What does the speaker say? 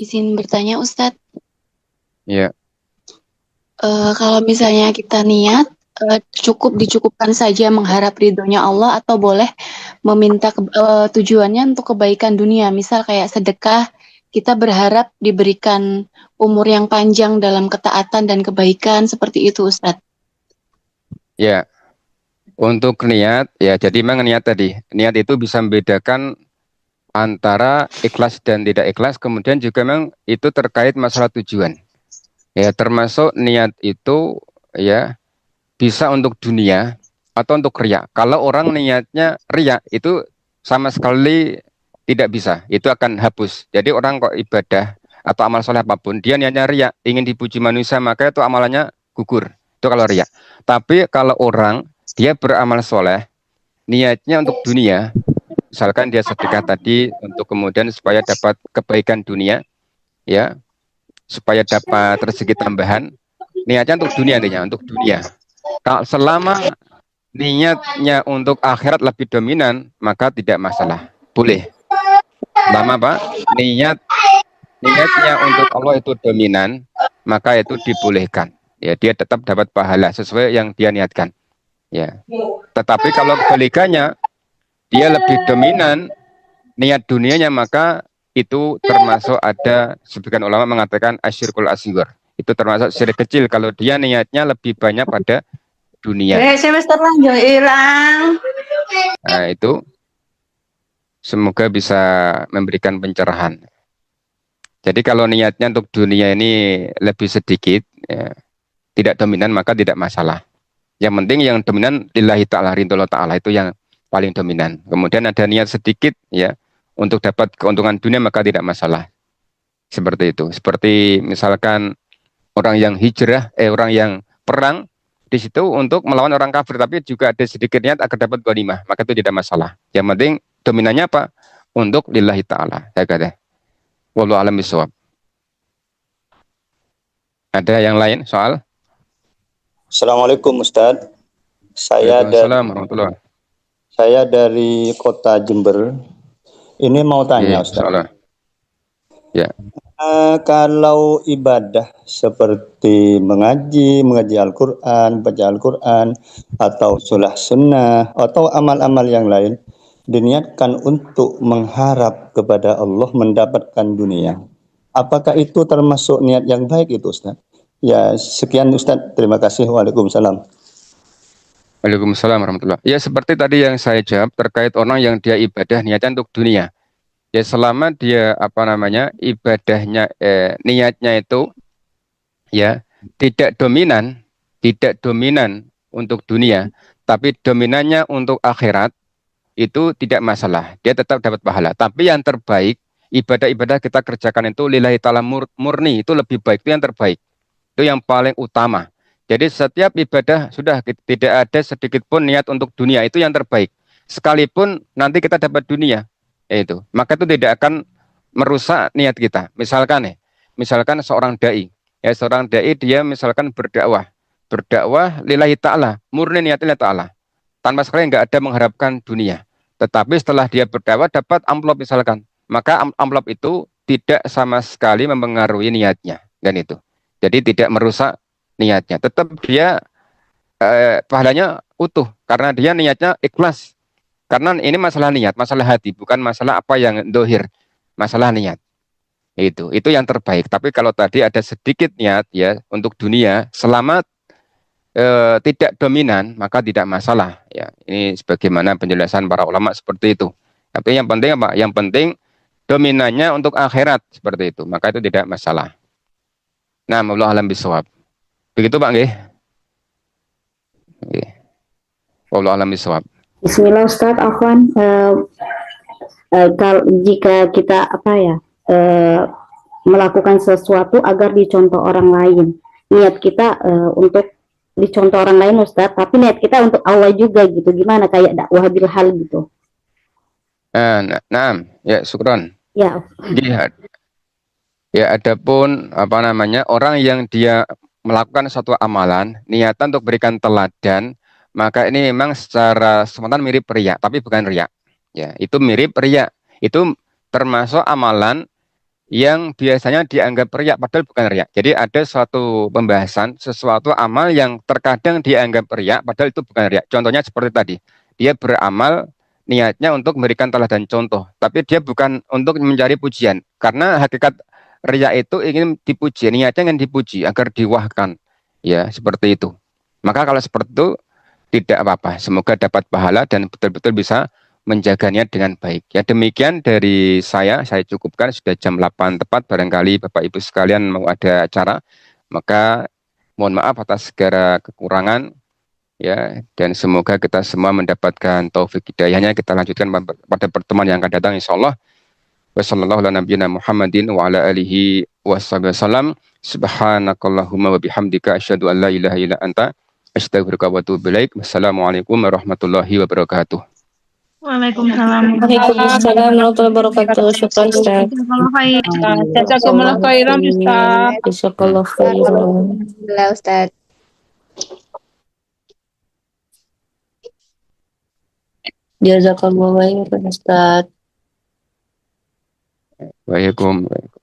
Izin bertanya Ustadz, Ya, kalau misalnya kita niat, cukup dicukupkan saja mengharap ridhonya Allah atau boleh meminta tujuannya untuk kebaikan dunia, misal kayak sedekah, kita berharap diberikan umur yang panjang dalam ketaatan dan kebaikan seperti itu Ustadz. ya. Untuk niat, ya jadi memang niat tadi. Niat itu bisa membedakan antara ikhlas dan tidak ikhlas. Kemudian juga memang itu terkait masalah tujuan. Ya, termasuk niat itu ya bisa untuk dunia atau untuk riya. Kalau orang niatnya riya itu sama sekali tidak bisa. Itu akan hapus. Jadi orang kok ibadah atau amal soleh apapun, dia niatnya riya, ingin dipuji manusia, maka itu amalannya gugur. Itu kalau riya. Tapi kalau orang dia beramal soleh, niatnya untuk dunia, misalkan dia sedekah tadi untuk kemudian supaya dapat kebaikan dunia, ya, supaya dapat rezeki tambahan, niatnya untuk dunia intinya, untuk dunia. Kalau selama niatnya untuk akhirat lebih dominan, maka tidak masalah. Boleh. Selama apa? Niatnya untuk Allah itu dominan, maka itu dibolehkan. Ya, dia tetap dapat pahala sesuai yang dia niatkan. Ya. Tetapi kalau kebalikannya, dia lebih dominan niat dunianya, maka itu termasuk ada sebagian ulama mengatakan asyirkul asghar. Itu termasuk syirik kecil kalau dia niatnya lebih banyak pada dunia. Semester lanjut hilang. Nah, itu semoga bisa memberikan pencerahan. Jadi kalau niatnya untuk dunia ini lebih sedikit, ya, tidak dominan maka tidak masalah. Yang penting yang dominan lillahi ta'ala, ridho ta'ala itu yang paling dominan. Kemudian ada niat sedikit ya untuk dapat keuntungan dunia maka tidak masalah. Seperti itu. Seperti misalkan orang yang hijrah, orang yang perang di situ untuk melawan orang kafir, tapi juga ada sedikit niat agar dapat ghanimah, maka itu tidak masalah. Yang penting dominannya apa? Untuk lillahi ta'ala. Ya kata. Wallahu alam bisawab. Ada yang lain soal? Assalamualaikum Ustadz. Saya dari Waalaikumsalam warahmatullahi. saya dari kota Jember. Ini mau tanya Iya, Ustadz. soal. Ya. Kalau ibadah seperti mengaji Al-Quran, baca Al-Quran, atau sholat sunnah, atau amal-amal yang lain, diniatkan untuk mengharap kepada Allah mendapatkan dunia. Apakah itu termasuk niat yang baik itu Ustadz? Ya, sekian Ustadz. Terima kasih. Waalaikumsalam. Waalaikumsalam warahmatullahi. Ya seperti tadi yang saya jawab terkait orang yang dia ibadah niatnya untuk dunia. Ya selama dia apa namanya ibadahnya niatnya itu ya tidak dominan untuk dunia, tapi dominannya untuk akhirat itu tidak masalah. Dia tetap dapat pahala. Tapi yang terbaik ibadah-ibadah kita kerjakan itu lillahi ta'ala murni itu lebih baik, itu yang terbaik. Itu yang paling utama. Jadi setiap ibadah sudah tidak ada sedikit pun niat untuk dunia, itu yang terbaik. Sekalipun nanti kita dapat dunia, itu. Maka itu tidak akan merusak niat kita. Misalkan seorang dai, ya seorang dai dia misalkan berdakwah lillahi ta'ala, murni niatnya ta'ala, tanpa sekali nggak ada mengharapkan dunia. Tetapi setelah dia berdakwah dapat amplop misalkan, maka amplop itu tidak sama sekali mempengaruhi niatnya, dan itu. Jadi tidak merusak niatnya. Tetap dia pahalanya utuh karena dia niatnya ikhlas. Karena ini masalah niat, masalah hati, bukan masalah apa yang dohir, masalah niat. Itu yang terbaik. Tapi kalau tadi ada sedikit niat ya untuk dunia, selama tidak dominan, maka tidak masalah. Ya, ini sebagaimana penjelasan para ulama seperti itu. Tapi yang penting apa? Yang penting dominannya untuk akhirat seperti itu. Maka itu tidak masalah. Nah, Allah alam bisawab. Begitu Pak nggih? Nggih. Allah alam bisawab. Bismillah Ustadz Afwan. Kalau jika kita melakukan sesuatu agar dicontoh orang lain, niat kita untuk dicontoh orang lain Ustadz, tapi niat kita untuk Allah juga gitu, gimana kayak dakwah bilhal gitu. Nah, ya syukron. Ya. Jihad. Ya, adapun apa namanya orang yang dia melakukan suatu amalan niatan untuk berikan teladan, maka ini memang secara sementara mirip riya, tapi bukan riya. Ya, itu mirip riya. Itu termasuk amalan yang biasanya dianggap riak padahal bukan riak. Jadi ada suatu pembahasan, sesuatu amal yang terkadang dianggap riak padahal itu bukan riak. Contohnya seperti tadi, dia beramal niatnya untuk memberikan teladan contoh, tapi dia bukan untuk mencari pujian. Karena hakikat riak itu ingin dipuji, niatnya ingin dipuji agar diwahkan. Ya, seperti itu. Maka kalau seperti itu tidak apa-apa. Semoga dapat pahala dan betul-betul bisa menjaganya dengan baik. Ya demikian dari saya cukupkan sudah jam 8 tepat, barangkali Bapak Ibu sekalian mau ada acara, maka mohon maaf atas segala kekurangan ya, dan semoga kita semua mendapatkan taufik hidayahnya. Kita lanjutkan pada pertemuan yang akan datang insyaallah. Wassallallahu ala nabiyina Muhammadin wa ala alihi wasallam. Subhanakallahumma wa bihamdika asyhadu an la ilaha illa anta astaghfiruka wa atubu ilaik. Wassalamualaikum warahmatullahi wabarakatuh. Waalaikumsalam. Waalaikumsalam warahmatullahi wabarakatuh. Syukran Ustaz. Jazakallah khair. Jazakumullah khairan Ustaz. Jazakallah khairan. Alhamdulillah Ustaz. Jazakallah khairan Ustaz. Waalaikumsalam.